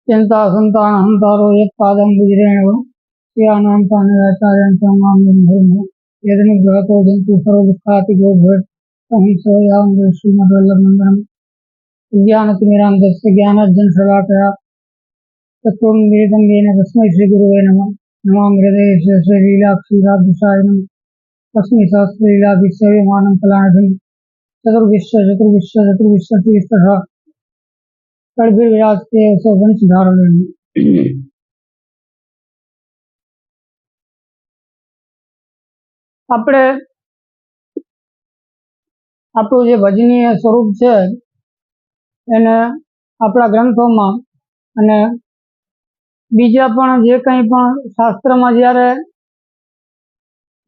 चिंता संतान हंतारो एक पादम गुजरेण यदनुग्रहतो जंतु सर्वदुःखातिगो भवेत् संहितो यां श्रीमद्वल्लभनन्दनं ज्ञानतिमिरान्धस्य ज्ञानार्जनशलाकया तत्त्वमृतं येन तस्मै श्रीगुरुवे नमः। नमामि हृदये श्रीलीलाक्षीराब्धिसाय नमः। तस्मै सहस्रलीलाभिसेव्यमानं कलानिधिं चतुर्विश्व कड़भिर्विराजते वंशधारण। આપણે આપણું જે ભજનીય સ્વરૂપ છે એને આપણા ગ્રંથોમાં અને બીજા પણ જે કંઈ પણ શાસ્ત્રમાં જ્યારે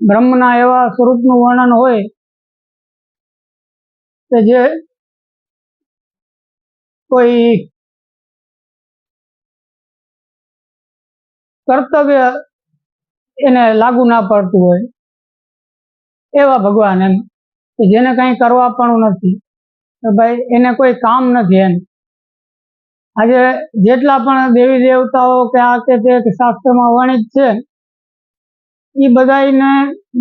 બ્રહ્મના એવા સ્વરૂપનું વર્ણન હોય કે જે કોઈ કર્તવ્ય એને લાગુ ના પડતું હોય એવા ભગવાન, એમ કે જેને કંઈ કરવા પણ નથી, તો ભાઈ એને કોઈ કામ નથી એમ. આજે જેટલા પણ દેવી દેવતાઓ કે આ કે તે શાસ્ત્રમાં વર્ણિત છે એ બધાને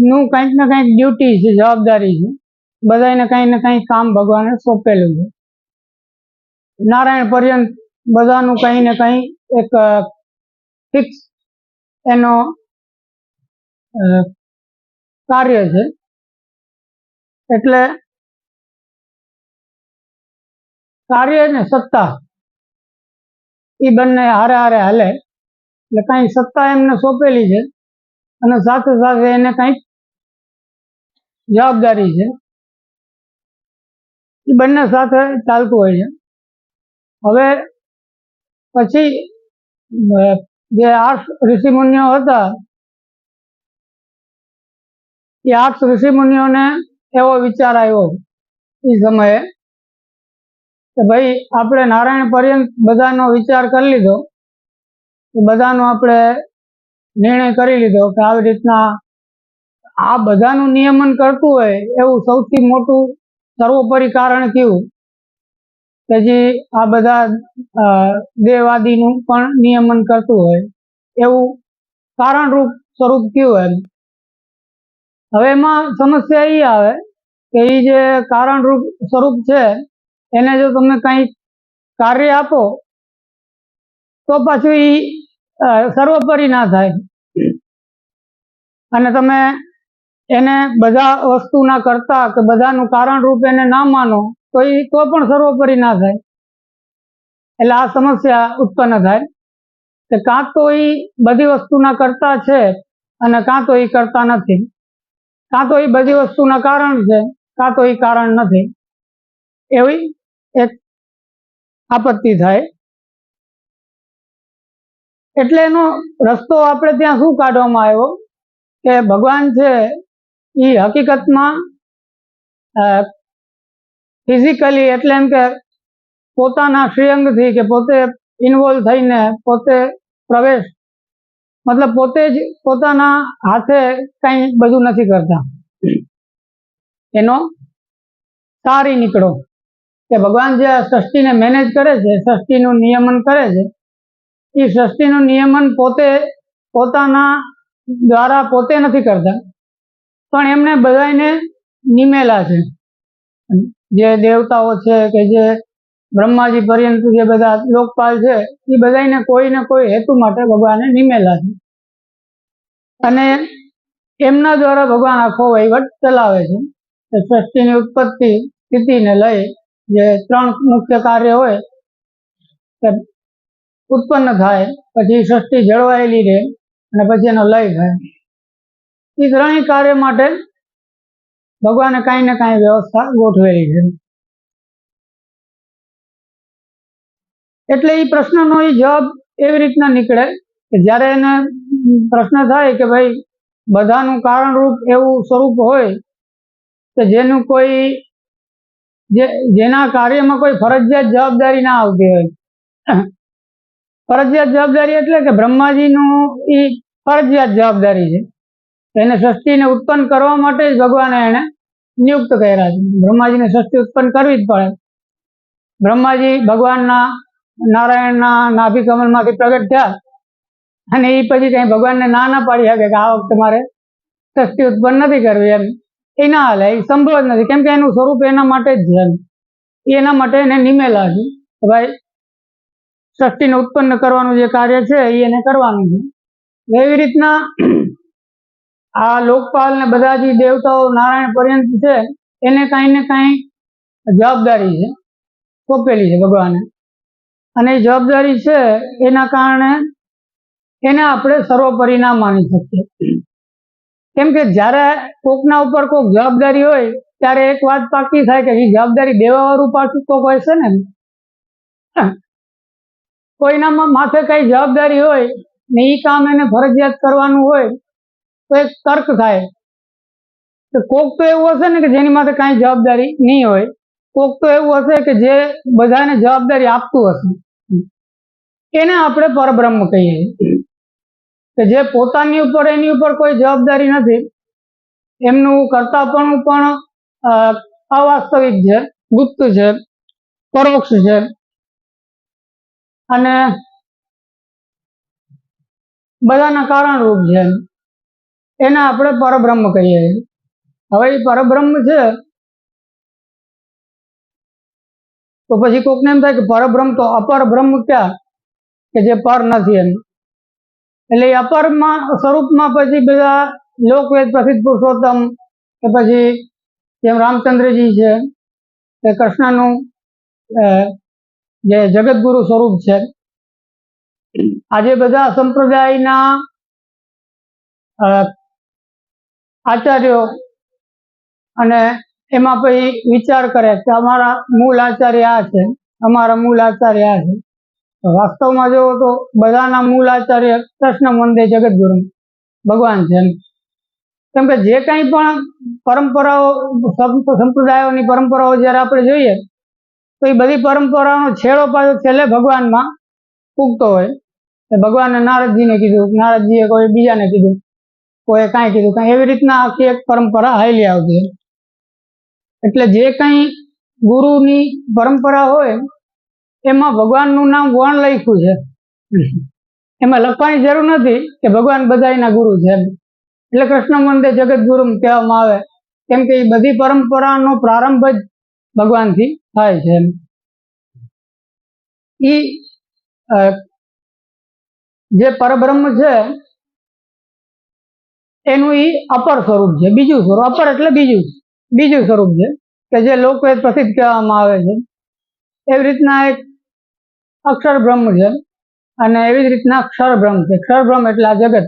નું કંઈક ને કંઈક ડ્યુટી છે, જવાબદારી છે, બધાને કંઈ ને કંઈ કામ ભગવાને સોંપેલું છે. નારાયણ પર્યંત બધાનું કંઈ ને કંઈ એક ફિક્સ એનો કાર્ય છે. એટલે કાર્ય ને સત્તા એ બંને હારે હારે હાલે. એટલે કંઈ સત્તા એમને સોંપેલી છે અને સાથે સાથે એને કંઈક જવાબદારી છે, એ બંને સાથે ચાલતું હોય છે. હવે પછી જે 8 ઋષિમુનિઓ હતા એ 8 ઋષિમુનિઓને એવો વિચાર આવ્યો એ સમયે કે ભાઈ આપણે નારાયણ પર્યંત બધાનો વિચાર કરી લીધો, બધાનો આપણે નિર્ણય કરી લીધો કે આવી રીતના આ બધાનું નિયમન કરતું હોય એવું સૌથી મોટું સર્વોપરી કારણ કયું કે જે આ બધા દેવાદીનું પણ નિયમન કરતું હોય એવું કારણરૂપ સ્વરૂપ કયું એમ. હવે એમાં સમસ્યા એ આવે કે એ જે કારણરૂપ સ્વરૂપ છે એને જો તમે કંઈક કાર્ય આપો તો પાછું એ સર્વોપરી ના થાય, અને તમે એને બધા વસ્તુના કરતા કે બધાનું કારણરૂપ એને ના માનો તો એ તો પણ સર્વોપરી ના થાય. એટલે આ સમસ્યા ઉત્પન્ન થાય કે કાં તો એ બધી વસ્તુના કરતા છે અને કાં તો એ કરતા નથી, કાં તો એ બધી વસ્તુના કારણ છે કાં તો એ કારણ નથી, એવી એક આપત્તિ થાય. એટલે એનો રસ્તો આપણે ત્યાં શું કાઢવામાં આવ્યો કે ભગવાન છે એ હકીકતમાં ફિઝિકલી એટલે એમ કે પોતાના શ્રીઅંગથી કે પોતે ઇન્વોલ્વ થઈને પોતે પ્રવેશ મતલબ પોતે જ પોતાના હાથે કંઈ બધું નથી કરતા. એનો સારી નીકળો કે ભગવાન જે સૃષ્ટિને મેનેજ કરે છે, સૃષ્ટિનું નિયમન કરે છે, એ સૃષ્ટિનું નિયમન પોતે પોતાના દ્વારા પોતે નથી કરતા, પણ એમને બધાને નિમેલા છે. જે દેવતાઓ છે કે જે બ્રહ્માજી પર્યંત જે બધા લોકપાલ છે એ બધાને કોઈ ને કોઈ હેતુ માટે ભગવાને નિમેલા છે, અને એમના દ્વારા ભગવાન આખો વહીવટ ચલાવે છે. સૃષ્ટિની ઉત્પત્તિ સ્થિતિને લઈ જે 3 મુખ્ય કાર્ય હોય કે ઉત્પન્ન થાય, પછી સૃષ્ટિ જળવાયેલી રહે અને પછી એનો લય થાય. એ 3 કાર્ય માટે ભગવાને કાંઈ ને કાંઈ વ્યવસ્થા ગોઠવેલી છે. એટલે એ પ્રશ્નનો એ જવાબ એવી રીતના નીકળે કે જ્યારે એને પ્રશ્ન થાય કે ભાઈ બધાનું કારણરૂપ એવું સ્વરૂપ હોય કે જેનું કોઈ જેના કાર્યમાં કોઈ ફરજિયાત જવાબદારી ના આવતી હોય. ફરજિયાત જવાબદારી એટલે કે બ્રહ્માજીનું એ ફરજિયાત જવાબદારી છે, એને સૃષ્ટિને ઉત્પન્ન કરવા માટે જ ભગવાને એને નિયુક્ત કર્યા છે. બ્રહ્માજીને સૃષ્ટિ ઉત્પન્ન કરવી જ પડે. બ્રહ્માજી ભગવાનના નારાયણના નાભી કમલમાંથી પ્રગટ થયા અને એ પછી કઈ ભગવાનને ના પાડી શકે કે આ વખતે મારે સૃષ્ટિ ઉત્પન્ન નથી કરવી એમ, એ ના હાલે, એ સંભવ જ નથી. કેમ કે એનું સ્વરૂપ એના માટે જ છે, એના માટે એને નિમેલા છે કે ભાઈ સૃષ્ટિને ઉત્પન્ન કરવાનું જે કાર્ય છે એ એને કરવાનું છે. એવી રીતના આ લોકપાલ ને બધા જે દેવતાઓ નારાયણ પર્યંત છે એને કાંઈ ને કાંઈ જવાબદારી છે, સોંપેલી છે ભગવાને, અને એ જવાબદારી છે એના કારણે એને આપણે સર્વોપરી ના માની શકીએ. કેમ કે જ્યારે કોકના ઉપર કોઈક જવાબદારી હોય ત્યારે એક વાત પાકી થાય કે એ જવાબદારી દેવા વાળું પાછું કોક હોય છે ને. કોઈના માથે કઈ જવાબદારી હોય ને એ કામ એને ફરજિયાત કરવાનું હોય તો એક તર્ક થાય કે કોક તો એવું હશે ને કે જેની માથે કાંઈ જવાબદારી નહીં હોય, કોક તો એવું હશે કે જે બધાને જવાબદારી આપતું હશે. એને આપણે પરબ્રહ્મ કહીએ છીએ કે જે પોતાની ઉપર એની ઉપર કોઈ જવાબદારી નથી, એમનું કર્તાપણું પણ અવાસ્તવિક છે, ગુપ્ત છે, પરોક્ષ છે, અને બધાના કારણરૂપ છે. એને આપણે પરબ્રહ્મ કહીએ છીએ. હવે એ પરબ્રહ્મ છે તો પછી કોકને એમ થાય કે પરબ્રહ્મ તો અપર બ્રહ્મ ક્યાં કે જે પર નથી એમ. એટલે એ અપરમાં સ્વરૂપમાં પછી બધા લોકવેદ પ્રસિદ્ધ પુરુષોત્તમ કે પછી જેમ રામચંદ્રજી છે કે કૃષ્ણનું જે જગતગુરુ સ્વરૂપ છે, આજે બધા સંપ્રદાયના આચાર્યો અને એમાં પછી વિચાર કરે કે અમારા મૂળ આચાર્ય આ છે, અમારા મૂળ આચાર્ય આ છે. વાસ્તવમાં જોવો તો બધાના મૂળ આચાર્ય કૃષ્ણ વંદે જગતગુરુ ભગવાન છે. કેમ કે જે કંઈ પણ પરંપરાઓ સંપ્રદાયોની પરંપરાઓ જ્યારે આપણે જોઈએ તો એ બધી પરંપરાઓનો છેડો પાછો છેલ્લે ભગવાનમાં ઉગતો હોય. ભગવાને નારદજીને કીધું, નારદજીએ કોઈ બીજાને કીધું, કોઈ કાંઈ કીધું, કાંઈ એવી રીતના આખી એક પરંપરા હાલી આવતી. એટલે જે કંઈ ગુરુની પરંપરા હોય એમાં ભગવાનનું નામ વણ લખ્યું છે, એમાં લખવાની જરૂર નથી કે ભગવાન બધાયના ગુરુ છે. એટલે કૃષ્ણ વંદે જગતગુરુ કહેવામાં આવે કેમ કે એ બધી પરંપરાનો પ્રારંભ જ ભગવાનથી થાય છે. એ જે પરબ્રહ્મ છે એનું એ અપર સ્વરૂપ છે, બીજું સ્વરૂપ. અપર એટલે બીજું સ્વરૂપ છે કે જે લોકવેદ પ્રસિદ્ધ કહેવામાં આવે છે. એવી રીતના એક અક્ષર બ્રહ્મ છે અને એવી જ રીતના ક્ષર બ્રહ્મ છે. ક્ષર બ્રહ્મ એટલે આ જગત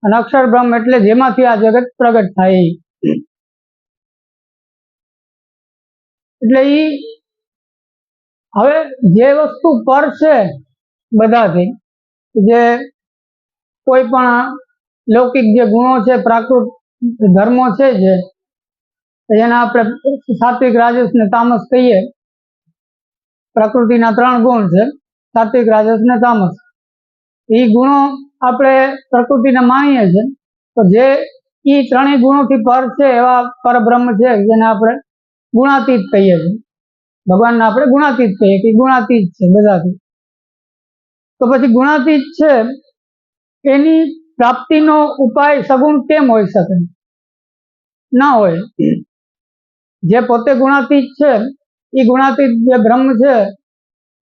અને અક્ષર બ્રહ્મ એટલે જેમાંથી આ જગત પ્રગટ થાય. એટલે ઈ હવે જે વસ્તુ પર છે બધાથી, જે કોઈ પણ લૌકિક જે ગુણો છે, પ્રાકૃત ધર્મો છે, જેને આપણે સાત્વિક, રાજસ ને તામસ કહીએ. પ્રકૃતિના 3 ગુણ છે, સાત્વિક, રાજસ ને તામસ. એ ગુણો આપણે પ્રકૃતિને માનીએ છીએ તો જે એ 3 ગુણોથી પર છે એવા પરબ્રહ્મ છે જેને આપણે ગુણાતીત કહીએ છીએ. ભગવાનને આપણે ગુણાતીત કહીએ કે ગુણાતીત છે બધાથી. તો પછી ગુણાતીત છે એની પ્રાપ્તિનો ઉપાય સગુણ કેમ હોઈ શકે? ના હોય. જે પોતે ગુણાતીત છે એ ગુણાતીત જે બ્રહ્મ છે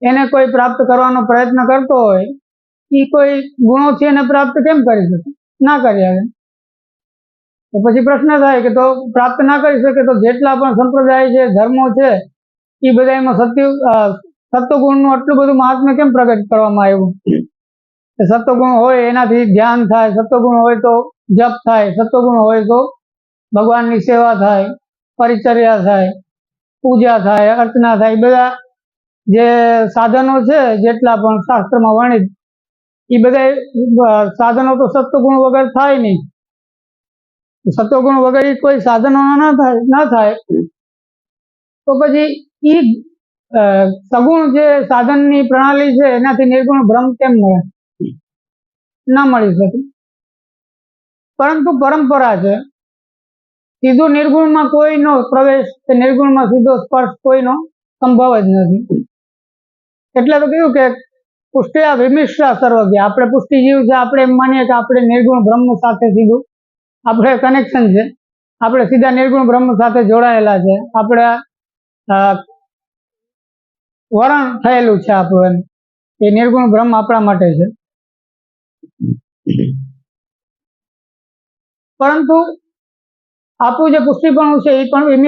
એને કોઈ પ્રાપ્ત કરવાનો પ્રયત્ન કરતો હોય, એ કોઈ ગુણોથી એને પ્રાપ્ત કેમ કરી શકે? ના કરી શકે. તો પછી પ્રશ્ન થાય કે તો પ્રાપ્ત ના કરી શકે તો જેટલા પણ સંપ્રદાય છે, ધર્મો છે, એ બધામાં સત્વગુણનું આટલું બધું મહાત્મ્ય કેમ પ્રગટ કરવામાં આવ્યું? સત્વગુણ હોય એનાથી ધ્યાન થાય, સત્વગુણ હોય તો જપ થાય, સત્વગુણ હોય તો ભગવાનની સેવા થાય, પરિચર્યા થાય, પૂજા થાય, અર્ચના થાય. બધા જે સાધનો છે જેટલા પણ શાસ્ત્રમાં વર્ણિત, એ બધા સાધનો તો સત્વગુણ વગર થાય નહીં. સત્વગુણ વગર કોઈ સાધનો ના થાય તો પછી ઈ સગુણ જે સાધનની પ્રણાલી છે એનાથી નિર્ગુણ બ્રહ્મ કેમ મળે? ના મળી શકે. પરંતુ પરંપરા છે, સીધું નિર્ગુણમાં કોઈનો પ્રવેશ કે નિર્ગુણમાં સીધો સ્પર્શ કોઈનો સંભવ જ નથી. એટલે તો કહ્યું કે પુષ્ટિયા વિમિશ્રા સર્વજ્ઞ. આપણે પુષ્ટિ જીવ છે, આપણે એમ માનીએ કે આપણે નિર્ગુણ બ્રહ્મ સાથે સીધું આપણે કનેક્શન છે, આપણે સીધા નિર્ગુણ બ્રહ્મ સાથે જોડાયેલા છે, આપણે વરણ થયેલું છે આપણું, એમ એ નિર્ગુણ બ્રહ્મ આપણા માટે છે. પરંતુ આપણું જે પુષ્ટિપણું છે એ પણ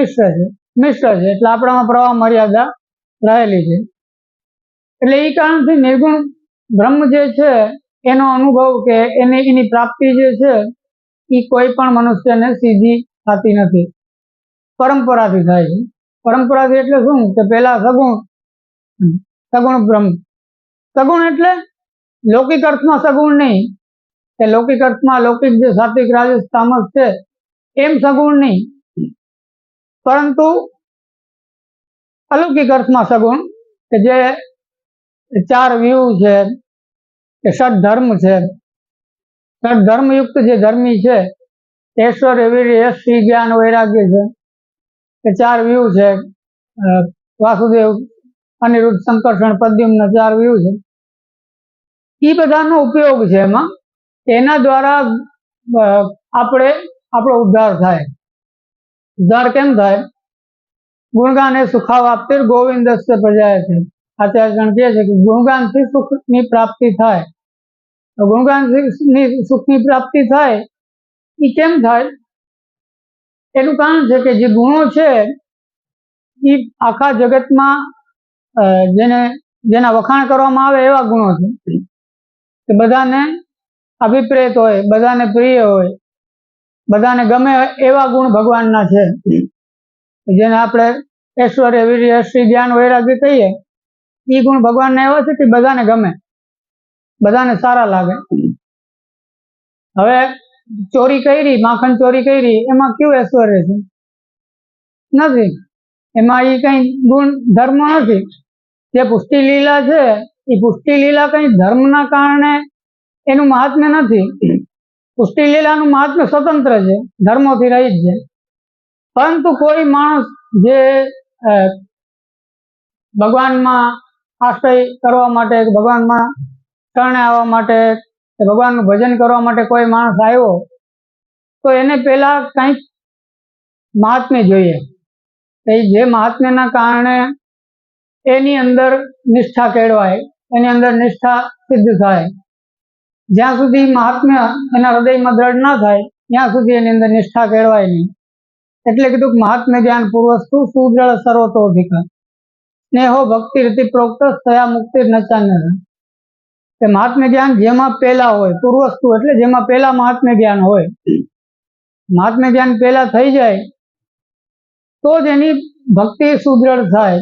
મિશ્ર છે, એટલે આપણામાં પ્રવાહ મર્યાદા રહેલી છે. એટલે એ કારણથી નિર્ગુણ બ્રહ્મ જે છે એનો અનુભવ કે એની પ્રાપ્તિ જે છે એ કોઈ પણ મનુષ્યને સીધી થતી નથી, પરંપરાથી થાય છે. પરંપરાથી એટલે શું કે પેલા સગુણ બ્રહ્મ. સગુણ એટલે લૌકિક અર્થમાં સગુણ નહીં, કે લૌકિક અર્થમાં લૌકિક જે સાત્વિક રાજસ તામસ છે એમ સગુણ નહીં, પરંતુ અલૌકિક અર્થમાં સગુણ, કે જે 4 વ્યૂહ છે, કે ષડ ધર્મ છે, ષડ ધર્મયુક્ત જે ધર્મી છે, ઐશ્વર્ય, વીર્ય, યશ, શ્રી, જ્ઞાન, વૈરાગ્ય છે, કે 4 વ્યૂહ છે, વાસુદેવ, અનિરુદ્ધ, સંકર્ષણ, પ્રદ્યુમ્ન 4 વ્યૂહ છે. એ બધાનો ઉપયોગ છે એમાં, એના દ્વારા આપણો ઉદ્ધાર થાય. ઉદ્ધાર કેમ થાય? ગુણગાન એ સુખાવાપ્તિર ગોવિંદસ્ય પ્રજાયતે. આચાર્યગણ કહે છે કે ગુણગાનથી સુખની પ્રાપ્તિ થાય. ગુણગાનથી સુખની પ્રાપ્તિ થાય એ કેમ થાય? એનું કારણ છે કે જે ગુણો છે એ આખા જગતમાં જેના વખાણ કરવામાં આવે એવા ગુણો છે, કે બધાને અભિપ્રેત હોય, બધાને પ્રિય હોય, બધાને ગમે એવા ગુણ ભગવાનના છે. જેને આપણે ઐશ્વર્ય, વીર્ય, શ્રી, જ્ઞાન, વૈરાગ્ય કહીએ, એ ગુણ ભગવાનના એવા છે કે બધાને ગમે, બધાને સારા લાગે. હવે ચોરી કરી, માખણ ચોરી કરી, એમાં કયું ઐશ્વર્ય છે? નથી. એમાં એ કઈ ગુણ ધર્મ નથી. જે પુષ્ટિ લીલા છે એ પુષ્ટિ લીલા કઈ ધર્મના કારણે એનું મહાત્મ્ય નથી. પુષ્ટિ લીલાનું મહાત્મ્ય સ્વતંત્ર છે, ધર્મોથી રહિત છે. પરંતુ કોઈ માણસ જે ભગવાનમાં આશ્રય કરવા માટે, ભગવાનમાં શરણે આવવા માટે, ભગવાનનું ભજન કરવા માટે કોઈ માણસ આવ્યો, તો એને પેલા કંઈક મહાત્મ્ય જોઈએ. જે મહાત્મ્યના કારણે એની અંદર નિષ્ઠા કેળવાય, એની અંદર નિષ્ઠા સિદ્ધ થાય. જ્યાં સુધી મહાત્મ્ય એના હૃદયમાં દ્રઢ ના થાય ત્યાં સુધી એની અંદર નિષ્ઠા કેળવાય નહીં. એટલે કીધું મહાત્મ્ય જ્ઞાન પૂર્વસ્તુ સુદ્રળ સર્વતોધિકા સ્નેહો ભક્તિ રીતિ પ્રોક્ત થયા મુક્તિ નચાન્ય. કે મહાત્મ્ય જ્ઞાન જેમાં પહેલા હોય, પૂર્વસ્તુ એટલે જેમાં પહેલા મહાત્મ્ય જ્ઞાન હોય, મહાત્મ્ય જ્ઞાન પહેલા થઈ જાય તો જ એની ભક્તિ સુદ્રઢ થાય,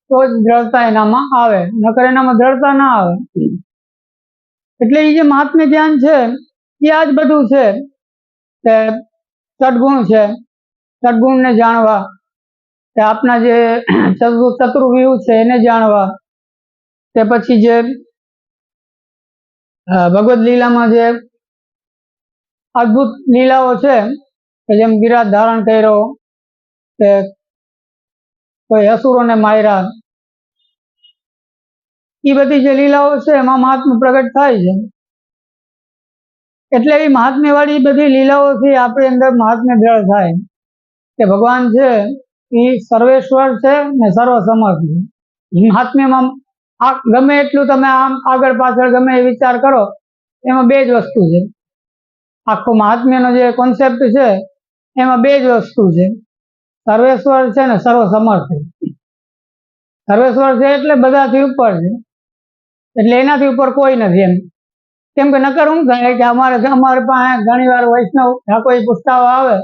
તો જ દ્રઢતા એનામાં આવે, નકર એનામાં દ્રઢતા ના આવે. એટલે એ જે મહાત્મ્ય જ્ઞાન છે એ આ જ બધું છે, કે સદગુણ છે, સદગુણને જાણવા, કે આપના જે ચતુર્વ્યુહ છે એને જાણવા, કે પછી જે ભગવદ લીલામાં જે અદ્ભુત લીલાઓ છે, કે જેમ ગિરાજ ધારણ કર્યો, કે કોઈ અસુરોને માર્યા, એ બધી જે લીલાઓ છે એમાં મહાત્મ્ય પ્રગટ થાય છે. એટલે એ મહાત્મ્ય વાળી બધી લીલાઓથી આપણી અંદર મહાત્મ્ય દ્રઢ થાય કે ભગવાન છે એ સર્વેશ્વર છે ને સર્વ સમર્થ છે. મહાત્મ્યમાં ગમે એટલું તમે આમ આગળ પાછળ ગમે એ વિચાર કરો, એમાં 2 જ વસ્તુ છે. આખો મહાત્મ્યનો જે કોન્સેપ્ટ છે એમાં 2 જ વસ્તુ છે, સર્વેશ્વર છે ને સર્વ સમર્થ છે. સર્વેશ્વર છે એટલે બધાથી ઉપર છે, એટલે એનાથી ઉપર કોઈ નથી એમ. કેમ કે નકર શું થાય કે અમારે પાસે ઘણી વાર વૈષ્ણવ કોઈ પૂછતા આવે,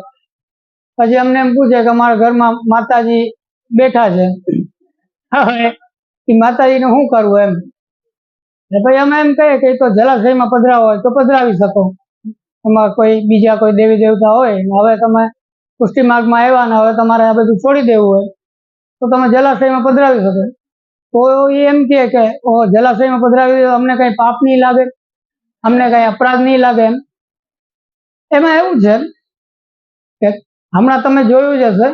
પછી અમને એમ પૂછે કે અમારા ઘરમાં માતાજી બેઠા છે, હવે એ માતાજીને શું કરવું એમ. પછી અમે એમ કહીએ કે તો જલાશયમાં પધરાવો હોય તો પધરાવી શકો, તમારે કોઈ બીજા કોઈ દેવી દેવતા હોય, હવે તમે પુષ્ટિ માર્ગમાં આવ્યા ને હવે તમારે આ બધું છોડી દેવું હોય તો તમે જલાશયમાં પધરાવી શકો. તો એ એમ કે ઓહો, જલાશયમાં પધરાવી દો, અમને કઈ પાપ નહીં લાગે, અમને કઈ અપરાધ નહીં લાગે એમ. એમાં એવું છે કે હમણાં તમે જોયું જ હશે,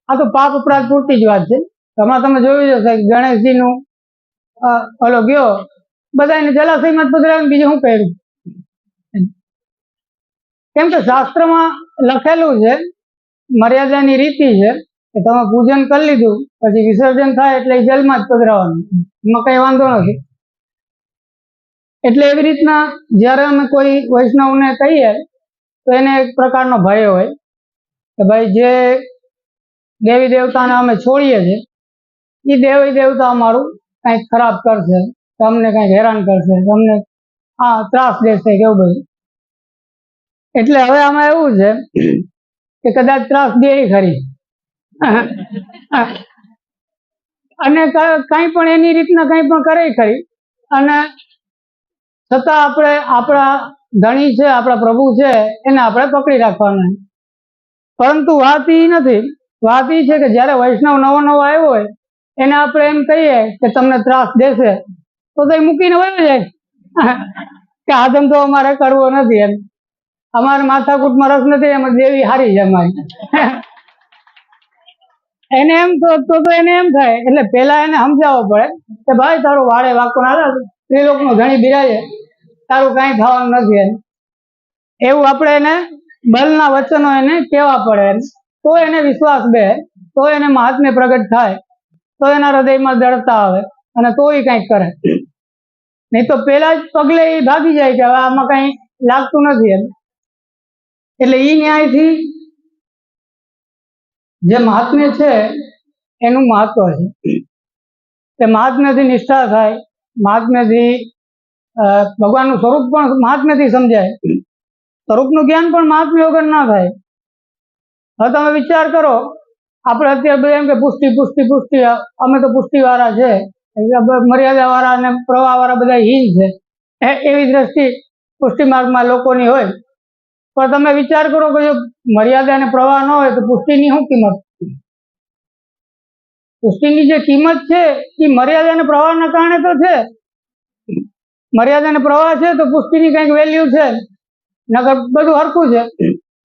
આ તો પાપ અપરાધ પૂરતી જ વાત છે, હમણાં તમે જોયું જશે ગણેશજી નું ઓલો ગયો બધાને જલાશયમાં જ પધરાવીને બીજું શું કર્યું? કેમ કે શાસ્ત્રમાં લખેલું છે, મર્યાદાની રીતિ છે કે તમે પૂજન કરી લીધું પછી વિસર્જન થાય એટલે જલમાં જ પધરાવાનું, એમાં કઈ વાંધો નથી. એટલે એવી રીતના જ્યારે અમે કોઈ વૈષ્ણવને કહીએ તો એને એક પ્રકારનો ભય હોય કે ભાઈ જે દેવી દેવતાને અમે છોડીએ છીએ એ દેવી દેવતા અમારું કંઈક ખરાબ કરશે, તમને કંઈક હેરાન કરશે, તમને ત્રાસ દેશે કે એવું બધું. એટલે હવે આમાં એવું છે કે કદાચ ત્રાસ દે ખરી અને કંઈ પણ એની રીતના કંઈ પણ કરે ખરી, અને છતાં આપણે આપણા ધણી છે, આપણા પ્રભુ છે, એને આપણે પકડી રાખવાના. પરંતુ વાત એ નથી, વાત એ છે કે જ્યારે વૈષ્ણવ નવો નવો આવ્યો હોય એને આપણે એમ કહીએ કે તમને ત્રાસ દેશે તો એ મૂકીને વયો જાય કે આ ધંધો અમારે કરવો નથી, એમ અમારે માથાકૂટમાં રસ નથી, એમ દેવી હારી છે અમારી એને એમ તો એને એમ થાય. એટલે પેલા એને સમજાવવો પડે કે ભાઈ તારું વાળે વાંકો ના હાલે, ત્રિલોકનો ધણી બિરાજે, તારું કાંઈ થવાનું નથી. એમ એવું આપણે એને બલના વચનો એને કહેવા પડે, તો એને વિશ્વાસ બે, તો એને મહાત્મ્ય પ્રગટ થાય, તો એના હૃદયમાં દળતા આવે અને તો એ કંઈક કરે. નહીં તો પેલા જ પગલે એ ભાગી જાય કે હવે આમાં કઈ લાગતું નથી. એમ એટલે એ ન્યાયથી જે મહાત્મ્ય છે એનું મહત્વ છે. તે મહાત્મ્યથી નિષ્ઠા થાય, મહાત્મ્યથી ભગવાનનું સ્વરૂપ પણ મહાત્મ્યથી સમજાય, સ્વરૂપનું જ્ઞાન પણ મહાત્મ્ય વગર ના થાય. હવે તમે વિચાર કરો, આપણે અત્યારે બધા એમ કે પુષ્ટિ પુષ્ટિ પુષ્ટિ, અમે તો પુષ્ટિવાળા છે, મર્યાદાવાળા અને પ્રવાહવાળા બધા હીન છે, એવી દ્રષ્ટિ પુષ્ટિ માર્ગમાં લોકોની હોય. પણ તમે વિચાર કરો કે જો મર્યાદા અને પ્રવાહ ન હોય તો પુષ્ટિની શું કિંમત? પુષ્ટિની જે કિંમત છે એ મર્યાદા અને પ્રવાહના કારણે તો છે. મર્યાદા અને પ્રવાહ છે તો પુષ્ટિની કંઈક વેલ્યુ છે, નકર બધું હરખું છે,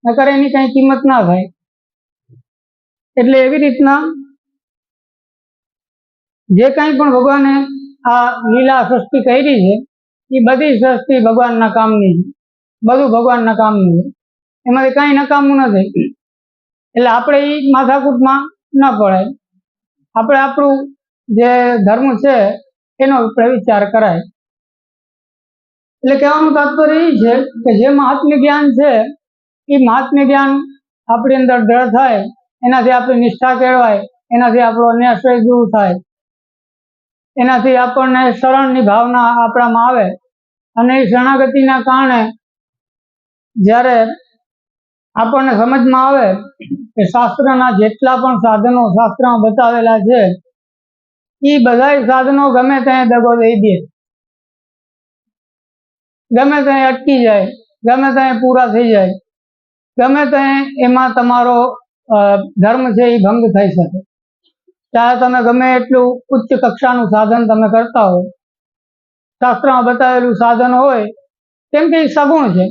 નકર એની કઈ કિંમત ના થાય. એટલે એવી રીતના જે કંઈ પણ ભગવાને આ લીલા સૃષ્ટિ કરી છે એ બધી સૃષ્ટિ ભગવાનના કામની છે, બધું ભગવાનના કામનું છે, એમાંથી કાંઈ નકામું નથી. એટલે આપણે એ માથાકૂટમાં ન પડાય, આપણે આપણું જે ધર્મ છે એનો વિચાર કરાય. એટલે કહેવાનું તાત્પર્ય એ છે કે જે મહાત્મ્ય જ્ઞાન છે એ મહાત્મ્ય જ્ઞાન આપણી અંદર દ્રઢ થાય, એનાથી આપણી નિષ્ઠા કેળવાય, એનાથી આપણો અન્યાશ્રય દૂર થાય, એનાથી આપણને શરણની ભાવના આપણામાં આવે, અને એ શરણાગતિના કારણે જ્યારે આપણને સમજમાં આવે કે શાસ્ત્રના જેટલા પણ સાધનો શાસ્ત્રમાં બતાવેલા છે એ બધા સાધનો ગમે ત્યાં દગો દઈ દે, ગમે ત્યાં અટકી જાય, ગમે ત્યાં પૂરા થઈ જાય, ગમે ત્યાં એમાં તમારો ધર્મ છે એ ભંગ થઈ શકે. ચાહે તમે ગમે એટલું ઉચ્ચ કક્ષાનું સાધન તમે કરતા હો, શાસ્ત્રમાં બતાવેલું સાધન હોય, કેમ કે એ સગુણ છે,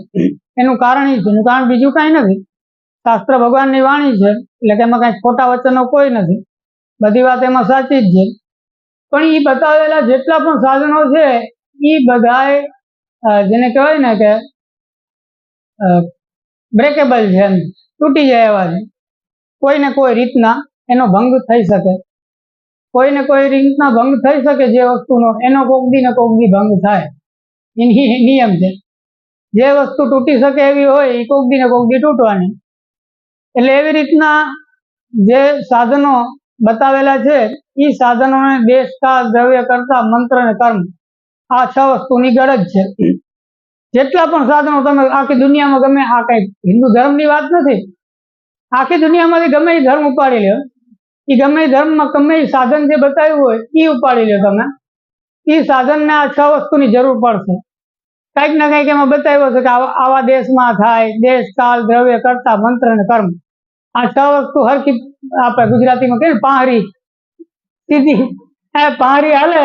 એનું કારણ એ છે, એનું કારણ બીજું કાંઈ નથી. શાસ્ત્ર ભગવાનની વાણી છે એટલે કે એમાં કાંઈ ખોટા વચનો કોઈ નથી, બધી વાત એમાં સાચી જ છે. પણ એ બતાવેલા જેટલા પણ સાધનો છે એ બધાએ જેને કહેવાય ને કે બ્રેકેબલ છે, એમ તૂટી જાય એવા છે. કોઈને કોઈ રીતના એનો ભંગ થઈ શકે, કોઈને કોઈ રીતના ભંગ થઈ શકે જે વસ્તુનો, એનો કોક દી ભંગ થાય, એની નિયમ છે. જે વસ્તુ તૂટી શકે એવી હોય એ કોક દી તૂટવાની. એટલે એવી રીતના જે સાધનો બતાવેલા છે એ સાધનોને દેશ કાળ દ્રવ્ય કરતા મંત્ર અને કર્મ, આ 6 વસ્તુની ગરજ છે. જેટલા પણ સાધનો તમે આખી દુનિયામાં ગમે, આ કઈ હિન્દુ ધર્મની વાત નથી, આખી દુનિયામાંથી ગમે એ ધર્મ ઉપાડી લો, એ ગમે એ ધર્મમાં ગમે એ સાધન જે બતાવ્યું હોય એ ઉપાડી લો તમે, એ સાધનને આ 6 વસ્તુની જરૂર પડશે. કંઈક ને કંઈક એમાં બતાવ્યો છે કે આવા દેશમાં થાય, દેશ કાળ દ્રવ્ય કરતા મંત્ર અને કર્મ, આ 6 વસ્તુ હરખી, આપણે ગુજરાતીમાં કહીએ પાંહરી સીધી પાંહરી હાલે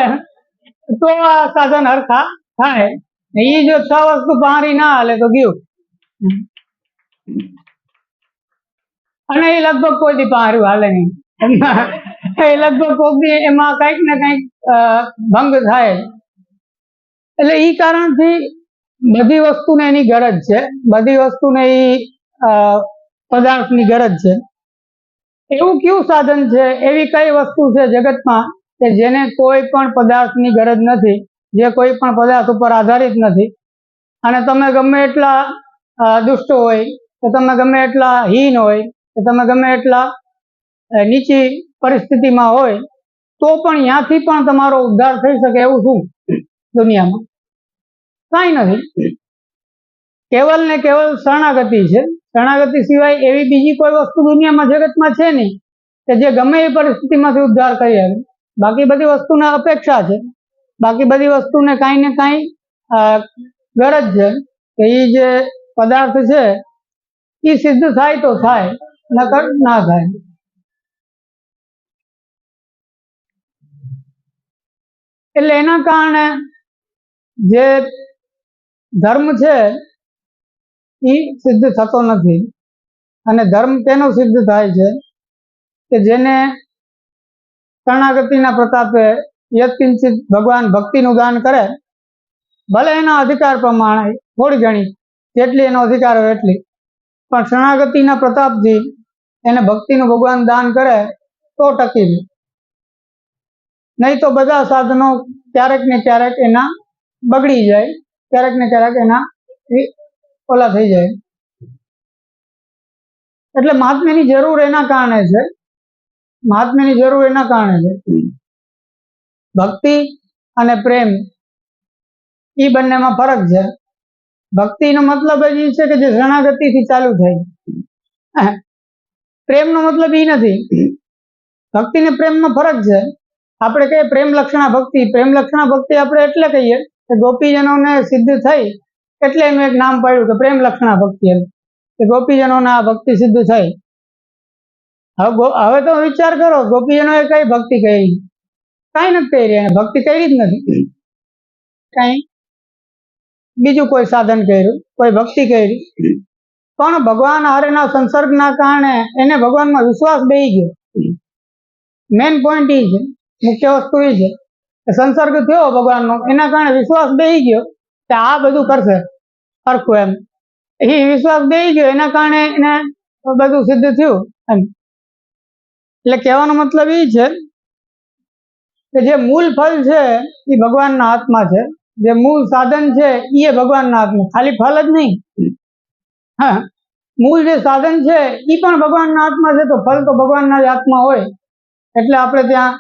તો આ સાધન હરખા થાય. એ જો 6 વસ્તુ પાંહરી ના હાલે તો ગયું, અને એ લગભગ કોઈ દી પાંહરી હાલે નહીં. એ લગભગ કોક દી એમાં કંઈક ને કંઈક ભંગ થાય. એટલે એ કારણથી બધી વસ્તુને એની ગરજ છે, બધી વસ્તુને એ પદાર્થની ગરજ છે. એવું કયું સાધન છે, એવી કઈ વસ્તુ છે જગતમાં કે જેને કોઈ પણ પદાર્થની ગરજ નથી, જે કોઈ પણ પદાર્થ ઉપર આધારિત નથી, અને તમે ગમે એટલા દુષ્ટ હોય, કે તમે ગમે એટલા હીન હોય, કે તમે ગમે એટલા નીચી પરિસ્થિતિમાં હોય, તો પણ ત્યાંથી પણ તમારો ઉદ્ધાર થઈ શકે એવું શું દુનિયામાં? કાંઈ નથી. કેવલ ને કેવલ શરણાગતિ છે. શરણાગતિ સિવાય એવી બીજી કોઈ વસ્તુ દુનિયામાં જગતમાં છે નહીં કે જે ગમે એ પરિસ્થિતિમાંથી ઉદ્ધાર કરી આવે. બાકી બધી વસ્તુને અપેક્ષા છે, બાકી બધી વસ્તુને કાંઈ ને કાંઈ ગરજ છે કે એ જે પદાર્થ છે એ સિદ્ધ થાય તો થાય, નકર ના થાય. એટલે એના કારણે જે ધર્મ છે એ સિદ્ધ થતો નથી. અને ધર્મ તેનો સિદ્ધ થાય છે કે જેને શરણાગતિના પ્રતાપે યત્કિંચિત ભગવાન ભક્તિનું દાન કરે, ભલે એના અધિકાર પ્રમાણે થોડી ઘણી જેટલી એનો અધિકાર હોય એટલી, પણ શરણાગતિના પ્રતાપથી એને ભક્તિનું ભગવાન દાન કરે તો ટકી રહે. નહીં તો બધા સાધનો ક્યારેક ને ક્યારેક એના બગડી જાય, ક્યારેક ને ક્યારેક એના ઓલા થઈ જાય. એટલે મહાત્મ્યની જરૂર એના કારણે છે, મહાત્મ્યની જરૂર એના કારણે છે. ભક્તિ અને પ્રેમ એ બંનેમાં ફરક છે. ભક્તિનો મતલબ જ એ છે કે જે શરણાગતિથી ચાલુ થાય. પ્રેમનો મતલબ એ નથી. ભક્તિ ને પ્રેમમાં ફરક છે. આપણે કહીએ પ્રેમ લક્ષણા ભક્તિ, પ્રેમ લક્ષણા ભક્તિ આપણે એટલે કહીએ કે ગોપીજનોને સિદ્ધ થઈ એટલે એનું એક નામ પાડ્યું કે પ્રેમ લક્ષણા ભક્તિ, એમ કે ગોપીજનોને આ ભક્તિ સિદ્ધ થઈ. હવે તો વિચાર કરો, ગોપીજનોએ કઈ ભક્તિ કરી? કાંઈ નથી કરી. એને ભક્તિ કરી જ નથી. કાંઈ બીજું કોઈ સાધન કર્યું, કોઈ ભક્તિ કરી, પણ ભગવાન હારેના સંસર્ગના કારણે એને ભગવાનમાં વિશ્વાસ બેસી ગયો. મેન પોઈન્ટ એ છે, મુખ્ય વસ્તુ એ છે કે સંસર્ગ થયો ભગવાનનો, એના કારણે વિશ્વાસ બેસી ગયો કે આ બધું કરશે સરખું, એમ એ વિશ્વાસ બેસી ગયો, એના કારણે એને બધું સિદ્ધ થયું એમ. એટલે કહેવાનો મતલબ એ છે કે જે મૂળ ફળ છે એ ભગવાનના હાથમાં છે, જે મૂળ સાધન છે એ ભગવાનના હાથમાં, ખાલી ફળ જ નહીં. હા, મૂળ જે સાધન છે એ પણ ભગવાનના હાથમાં છે, તો ફળ તો ભગવાનના જ હાથમાં હોય. એટલે આપણે ત્યાં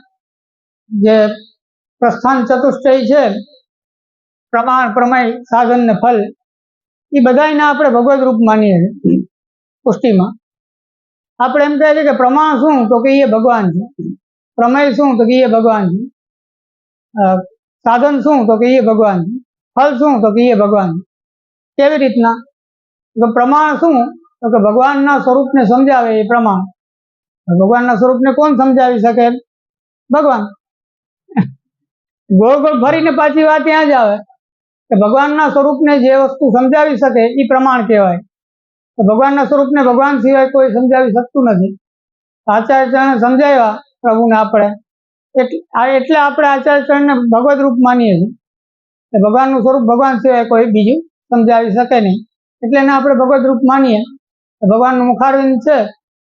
જે પ્રસ્થાન ચતુષ્ટય છે, પ્રમાણ, પ્રમેય, સાધન ને ફલ, એ બધાને આપણે ભગવદ રૂપ માનીએ છીએ. પુષ્ટિમાં આપણે એમ કહે છે કે પ્રમાણ શું, તો કે એ ભગવાન છે. પ્રમેય શું, તો કે એ ભગવાન છે. સાધન શું, તો કે એ ભગવાન છે. ફલ શું, તો કે એ ભગવાન છે. કેવી રીતના? તો પ્રમાણ શું, તો કે ભગવાનના સ્વરૂપને સમજાવે એ પ્રમાણ. ભગવાનના સ્વરૂપને કોણ સમજાવી શકે? ભગવાન. ગોળ ગોળ ફરીને પાછી વાત ત્યાં જ આવે કે ભગવાનના સ્વરૂપને જે વસ્તુ સમજાવી શકે એ પ્રમાણ કહેવાય. તો ભગવાનના સ્વરૂપને ભગવાન સિવાય કોઈ સમજાવી શકતું નથી. આચાર્યચરણે સમજાવ્યા પ્રભુને આપણે, એટલે આપણે આચાર્યચરણને ભગવદ રૂપ માનીએ છીએ કે ભગવાનનું સ્વરૂપ ભગવાન સિવાય કોઈ બીજું સમજાવી શકે નહીં. એટલે એને આપણે ભગવદ રૂપ માનીએ. ભગવાનનું મુખારવિંદ છે,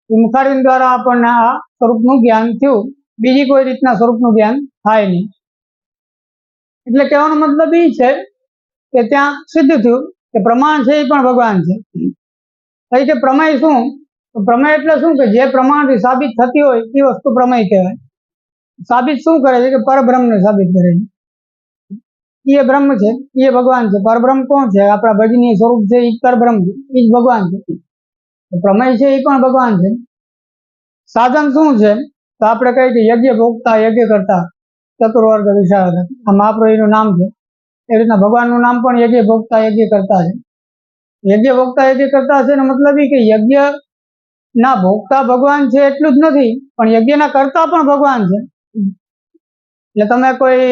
એ મુખારવિંદ દ્વારા આપણને આ સ્વરૂપનું જ્ઞાન થયું, બીજી કોઈ રીતના સ્વરૂપનું જ્ઞાન થાય નહીં. એટલે કહેવાનો મતલબ એ છે કે ત્યાં સિદ્ધ થયું કે પ્રમાણ છે એ પણ ભગવાન છે. કઈ કે પ્રમેય શું? તો પ્રમેય એટલે શું કે જે પ્રમાણથી સાબિત થતી હોય એ વસ્તુ પ્રમેય કહેવાય. સાબિત શું કરે છે? કે પરબ્રહ્મને સાબિત કરે છે. એ બ્રહ્મ છે, એ ભગવાન છે. પરબ્રહ્મ કોણ છે? આપણા ભજનીય સ્વરૂપ છે, એ પરબ્રહ્મ છે, એ જ ભગવાન છે. પ્રમેય છે એ પણ ભગવાન છે. સાધન શું છે? તો આપણે કહીએ કે યજ્ઞ ભોગતા, યજ્ઞ કરતા, ચતુર્વર્ગ વિશાળ, આ મહાપ્રભુનું નામ છે. એ રીતના ભગવાનનું નામ પણ યજ્ઞ ભોગતા, યજ્ઞ કરતા છે. યજ્ઞ ભોગતા, યજ્ઞ કરતા છે એનો મતલબ એ કે યજ્ઞ ના ભોગતા ભગવાન છે એટલું જ નથી, પણ યજ્ઞના કરતા પણ ભગવાન છે. એટલે તમે કોઈ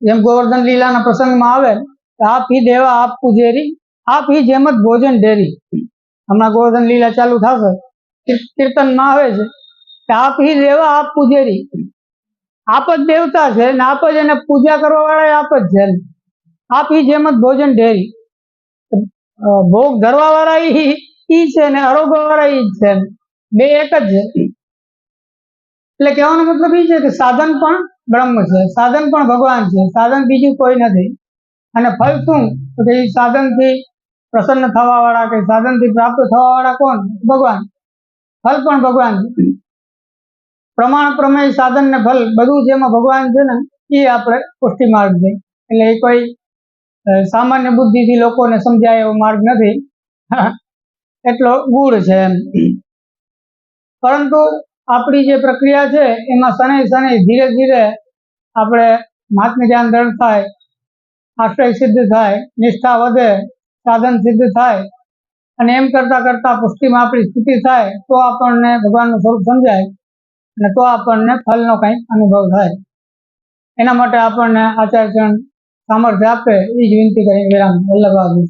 જેમ ગોવર્ધન લીલાના પ્રસંગમાં આવે કે આપ હી દેવા આપ પૂજેરી, આપ હી જેમત ભોજન ઢેરી. હમણાં ગોવર્ધન લીલા ચાલુ થશે કીર્તનમાં આવે છે કે આપ હી દેવા આપ પૂજેરી, આપ જ દેવતા છે ને આપ જ એને પૂજા કરવા વાળા આપ જ છે. આપ હી જેમ જ ભોજન ઢેરી, ભોગ ધરવા વાળા ઈ છે ને આરોગવા વાળા ઈ જ છે, બે એક જ છે. એટલે કહેવાનો મતલબ એ છે કે સાધન પણ બ્રહ્મ છે, સાધન પણ ભગવાન છે, સાધન બીજું કોઈ નથી. અને ફળ શું? તો કે સાધનથી પ્રસન્ન થવા વાળા કે સાધનથી પ્રાપ્ત થવા વાળા કોણ? ભગવાન. ફળ પણ ભગવાન છે. પ્રમાણ પ્રમેય સાધન ને ફલ બધું જેમાં ભગવાન છે ને એ આપણે પુષ્ટિ માર્ગ છે. એટલે એ કોઈ સામાન્ય બુદ્ધિથી લોકોને સમજાય એવો માર્ગ નથી, એટલો ગૂઢ છે એમ. પરંતુ આપણી જે પ્રક્રિયા છે એમાં શનૈ શનૈ ધીરે ધીરે આપણે મહાત્મ્ય જ્ઞાન દ્રઢ થાય, આશ્રય સિદ્ધ થાય, નિષ્ઠા વધે, સાધન સિદ્ધ થાય, અને એમ કરતા કરતા પુષ્ટિમાં આપણી સ્થિતિ થાય તો આપણને ભગવાનનું સ્વરૂપ સમજાય અને તો આપણને ફલનો કંઈક અનુભવ થાય. એના માટે આપણને આચાર્યચરણ સામર્થ્ય આપે એ જ વિનંતી કરીને વિરામ. વલ્લભ.